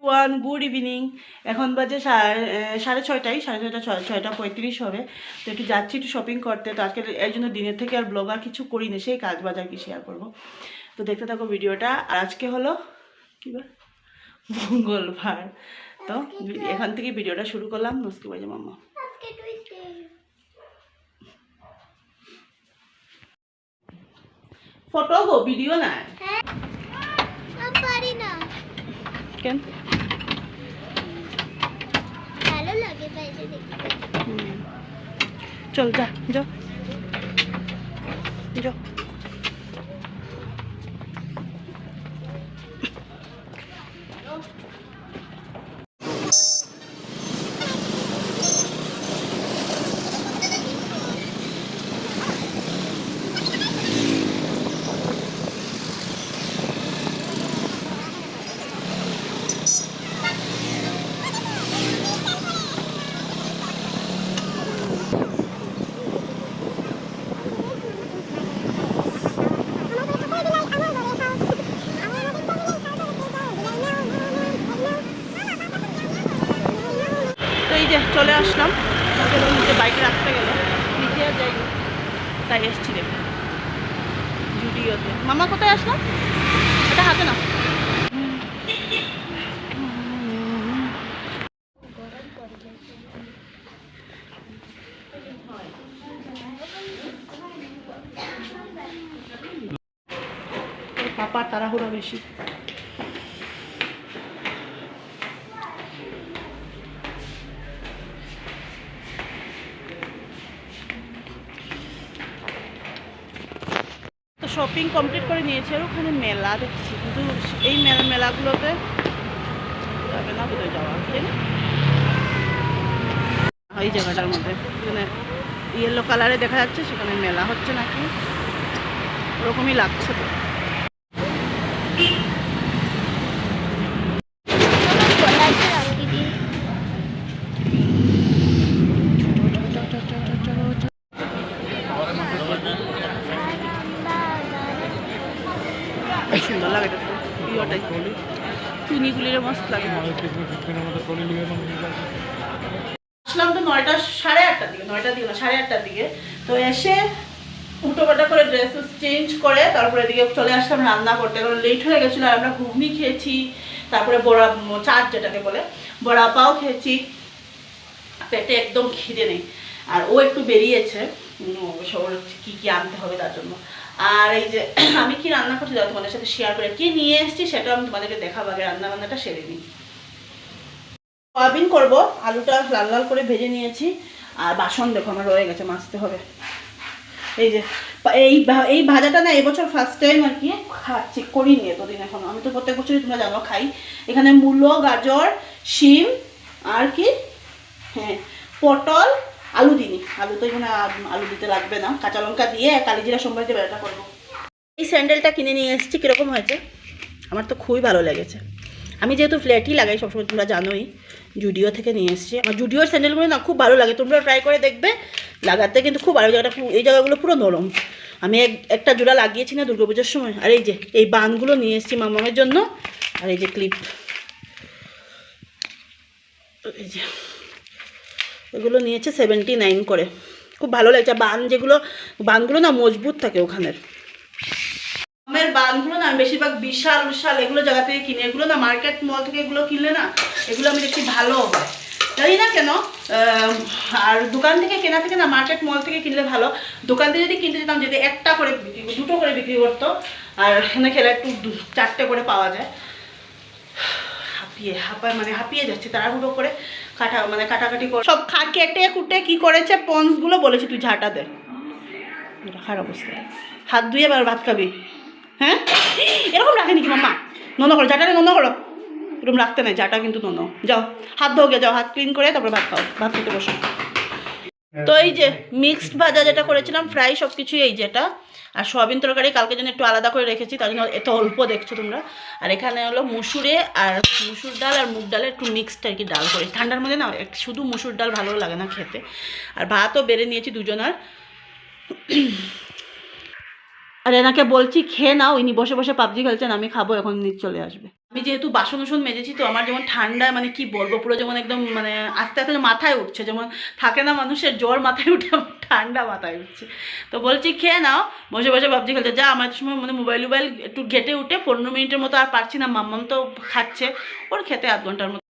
One good evening. এখন বাজে সাড়ে ছয়টায়, 6:30 হবে। তো একটু যাচ্ছি একটু শপিং করতে। তো আজকে এর জন্য দিনের থেকে আর ব্লগ আর কিছু করি না, সেই কাজ বাজার কি শেয়ার করবো। তো দেখতে থাকো ভিডিওটা। আর আজকে হলো কী বার, মঙ্গলবার। তো এখান থেকে ভিডিওটা শুরু করলাম। নস্কি বাজে মাম্মা ফটো গো, ভিডিও না পারি না কেন ভালো লাগে বাইরে দেখতে। চল যা যাও যাও। চলে আসলাম, নিচে বাইকে রাখতে গেল, নিচে আর যাইনি, তাই এসছি দেখে জুডিওতে। মামা কোথায় আসলাম, এটা হাতে না। পাপার তাড়াহুড়া বেশি। শপিং কমপ্লিট করে নিয়েছি, আর ওখানে মেলা দেখছি, কিন্তু এই মেলাগুলোতে যাবে না বোধহয় যাওয়া, তাই না? ওই জায়গাটার মধ্যে মানে ইয়েলো কালারে দেখা যাচ্ছে, সেখানে মেলা হচ্ছে নাকি, ওরকমই লাগছে। তো সুন্দর লাগে প্রিয়টাই, টুনিগুলির মস্ত লাগে। আসলাম তো 9:30টার দিকে, 9:30টার দিকে। তো এসে উল্টোপাল্টা করে ড্রেস চেঞ্জ করে তারপরে এদিকে চলে আসলাম রান্না করতে, কারণ লেট হয়ে গেছিলো। আর আমরা ঘুগনি খেয়েছি, তারপরে বড়া চাট যেটাকে বলে, বড়া পাও খেয়েছি, পেটে একদম খিদে নেই। আর ও একটু বেরিয়েছে ওর কী কী আনতে হবে তার জন্য। আর এই যে আমি কি রান্না করছি দাদা তোমাদের সাথে শেয়ার করে, কি নিয়ে এসেছি সেটাও আমি তোমাদেরকে দেখাবো। আগে রান্নাটা সেরে নিই। সয়াবিন করবো, আলুটা লাল লাল করে ভেজে নিয়েছি। আর বাসন দেখো আমার রয়ে গেছে, মাজতে হবে। এই যে এই ভাজাটা না এবছর ফার্স্ট টাইম আর কি খাচ্ছি, করিনি এতদিন এখন। আমি তো প্রত্যেক বছরই তোমরা জানো খাই। এখানে মূলো, গাজর, শিম আর কি, হ্যাঁ পটল, আলু দিইনি। আলু তো এখানে আলু দিতে লাগবে না, কাঁচা লঙ্কা দিয়ে কালিজিরা সোমবার দিয়ে বেড়াটা করবো। এই স্যান্ডেলটা কিনে নিয়ে এসেছি, কীরকম হয়েছে? আমার তো খুবই ভালো লেগেছে। আমি যেহেতু ফ্ল্যাটই লাগাই সবসময়, তোমরা জানোই, জুডিও থেকে নিয়ে এসেছি। আমার জুডিওর স্যান্ডেলগুলো না খুব ভালো লাগে, তোমরা ট্রাই করে দেখবে, লাগাতে কিন্তু খুব ভালো। জায়গাটা এই জায়গাগুলো পুরো নরম। আমি একটা জোড়া লাগিয়েছি না দুর্গাপূজার সময়। আর এই যে এই বানগুলো নিয়ে এসেছি মামামের জন্য। আর এই যে ক্লিপ, এই যে এগুলো নিয়েছে 79 করে, খুব ভালো লাগছে। বানগুলো না মজবুত থাকে ওখানের। আমের বানগুলো না আমি বেশিরভাগ বিশাল এগুলো জায়গা থেকে কিনে, এগুলো না মার্কেট মল থেকে এগুলো কিনলে না এগুলো আমি দেখছি ভালো হয়, জানি না কেন। আর দোকান থেকে কেনা থেকে না মার্কেট মল থেকে কিনলে ভালো। দোকান থেকে যদি কিনতে যেতাম, যদি একটা করে দুটো করে বিক্রি করতো, আর এখানে খেলে একটু 4টে করে পাওয়া যায়। হাঁপিয়ে যাচ্ছে তাড়াহুড়ো করে কাটাকাটি করে সব কেটে কুটে কি করেছে। পন্সগুলো বলেছি তুই ঝাঁটা দে, রাখার অবস্থা। হাত ধুয়ে এবার ভাত খাবি? হ্যাঁ এরকম রাখেনি কি মাম্মা? নন করো ঝাঁটারে, নন করো, এরকম রাখতে নাই ঝাঁটা কিন্তু নন। যাও হাত ধোগে, যাও হাত ক্লিন করে তারপরে ভাত খাও, ভাত খেতে বসো। তো এই যে মিক্সড ভাজা যেটা করেছিলাম, ফ্রাই সব কিছুই এই যেটা। আর সয়াবিন তরকারি কালকে জন্য একটু আলাদা করে রেখেছি, তার জন্য এত অল্প দেখছো তোমরা। আর এখানে হলো মুসুর ডাল আর মুগ ডালের একটু মিক্সড আর কি ডাল করে। ঠান্ডার মধ্যে না শুধু মুসুর ডাল ভালো লাগে না খেতে। আর ভাতও বেড়ে নিয়েছি দুজনার। আর এনাকে বলছি খেয়ে নাও, ইনি বসে বসে পাবজি খেলছেন, আমি খাবো, এখন নিচে চলে আসবে। আমি যেহেতু বাসন উসন মেজেছি তো আমার যেমন ঠান্ডায় মানে কি বলবো, পুরো যেমন একদম মানে আস্তে আস্তে মাথায় উঠছে, যেমন থাকে না মানুষের জ্বর মাথায় উঠে, আমার ঠান্ডা মাথায় উঠছে। তো বলছি খেয়ে নাও, বসে বসে পাবজি খেলছে। যা আমার সময় মানে মোবাইল একটু ঘেটে উঠে 15 মিনিটের মতো আর পারছি না, মাম্মাম তো খাচ্ছে, ওর খেতে আধ ঘন্টার মতো।